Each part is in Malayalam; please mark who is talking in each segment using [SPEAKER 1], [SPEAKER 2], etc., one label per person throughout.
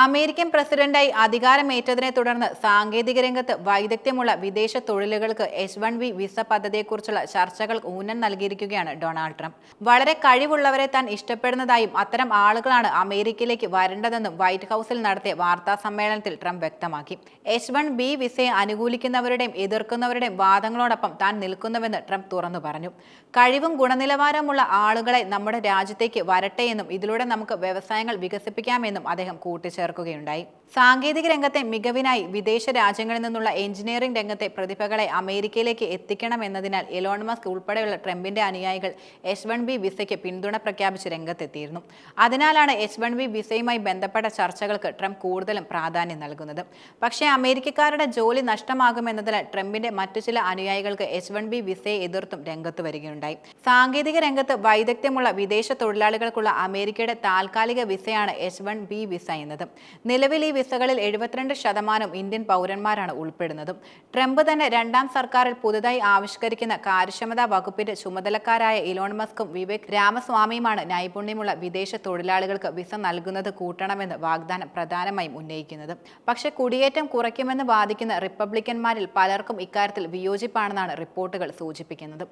[SPEAKER 1] അമേരിക്കൻ പ്രസിഡന്റായി അധികാരമേറ്റതിനെ തുടർന്ന് സാങ്കേതിക രംഗത്ത് വൈദഗ്ധ്യമുള്ള വിദേശ തൊഴിലുകൾക്ക് H-1B വിസ പദ്ധതിയെക്കുറിച്ചുള്ള ചർച്ചകൾ ഊന്നൽ നൽകിയിരിക്കുകയാണ് ഡൊണാൾഡ് ട്രംപ്. വളരെ കഴിവുള്ളവരെ താൻ ഇഷ്ടപ്പെടുന്നതായും അത്തരം ആളുകളാണ് അമേരിക്കയിലേക്ക് വരേണ്ടതെന്നും വൈറ്റ് ഹൌസിൽ നടത്തിയ വാർത്താ സമ്മേളനത്തിൽ ട്രംപ് വ്യക്തമാക്കി. H-1B വിസയെ അനുകൂലിക്കുന്നവരുടെയും എതിർക്കുന്നവരുടെയും വാദങ്ങളോടൊപ്പം താൻ നിൽക്കുന്നുവെന്ന് ട്രംപ് തുറന്നു പറഞ്ഞു. കഴിവും ഗുണനിലവാരമുള്ള ആളുകളെ നമ്മുടെ രാജ്യത്തേക്ക് വരട്ടെയെന്നും ഇതിലൂടെ നമുക്ക് വ്യവസായങ്ങൾ വികസിപ്പിക്കാമെന്നും അദ്ദേഹം കൂട്ടിച്ചേർക്കുകയുണ്ടായി. സാങ്കേതിക രംഗത്തെ മികവിനായി വിദേശ രാജ്യങ്ങളിൽ നിന്നുള്ള എഞ്ചിനീയറിംഗ് രംഗത്തെ പ്രതിഭകളെ അമേരിക്കയിലേക്ക് എത്തിക്കണമെന്നതിനാൽ എലോൺ മസ്ക് ഉൾപ്പെടെയുള്ള ട്രംപിന്റെ അനുയായികൾ H-1B വിസയ്ക്ക് പിന്തുണ പ്രഖ്യാപിച്ച് രംഗത്തെത്തിയിരുന്നു. അതിനാലാണ് H-1B വിസയുമായി ബന്ധപ്പെട്ട ചർച്ചകൾക്ക് ട്രംപ് കൂടുതലും പ്രാധാന്യം നൽകുന്നത്. പക്ഷേ അമേരിക്കക്കാരുടെ ജോലി നഷ്ടമാകുമെന്നതിനാൽ ട്രംപിന്റെ മറ്റു ചില അനുയായികൾക്ക് H-1B വിസയെ എതിർത്തും രംഗത്ത് വരികയുണ്ടായി. സാങ്കേതിക രംഗത്ത് വൈദഗ്ധ്യമുള്ള വിദേശ തൊഴിലാളികൾക്കുള്ള അമേരിക്കയുടെ താൽക്കാലിക വിസയാണ് H-1B വിസ എന്നത്. നിലവിൽ ഈ വിസകളിൽ 72% ഇന്ത്യൻ പൗരന്മാരാണ് ഉൾപ്പെടുന്നതും. ട്രംപ് തന്നെ രണ്ടാം സർക്കാരിൽ പുതുതായി ആവിഷ്കരിക്കുന്ന കാര്യക്ഷമതാ വകുപ്പിന്റെ ചുമതലക്കാരായ ഇലോൺ മസ്കും വിവേക് രാമസ്വാമിയുമാണ് നൈപുണ്യമുള്ള വിദേശ തൊഴിലാളികൾക്ക് വിസ നൽകുന്നത് കൂട്ടണമെന്ന് വാഗ്ദാനം പ്രധാനമായും ഉന്നയിക്കുന്നത്. പക്ഷേ കുടിയേറ്റം കുറയ്ക്കുമെന്ന് വാദിക്കുന്ന റിപ്പബ്ലിക്കന്മാരിൽ പലർക്കും ഇക്കാര്യത്തിൽ വിയോജിപ്പാണെന്നാണ് റിപ്പോർട്ടുകൾ സൂചിപ്പിക്കുന്നത്.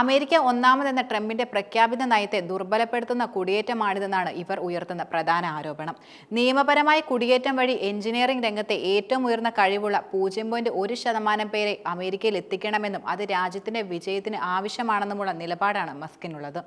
[SPEAKER 1] അമേരിക്ക ഒന്നാമതെന്ന ട്രംപിന്റെ പ്രഖ്യാപിത നയത്തെ ദുർബലപ്പെടുത്തുന്ന കുടിയേറ്റമാണിതെന്നാണ് ഇവർ ഉയർത്തുന്ന പ്രധാന ആരോപണം. നിയമപരമായ കുടിയേറ്റം വഴി എഞ്ചിനീയറിംഗ് രംഗത്തെ ഏറ്റവും ഉയർന്ന കഴിവുള്ള 0.1% പേരെ അമേരിക്കയിൽ എത്തിക്കണമെന്നും അത് രാജ്യത്തിന്റെ വിജയത്തിന് ആവശ്യമാണെന്നുമുള്ള നിലപാടാണ് മസ്കിനുള്ളത്.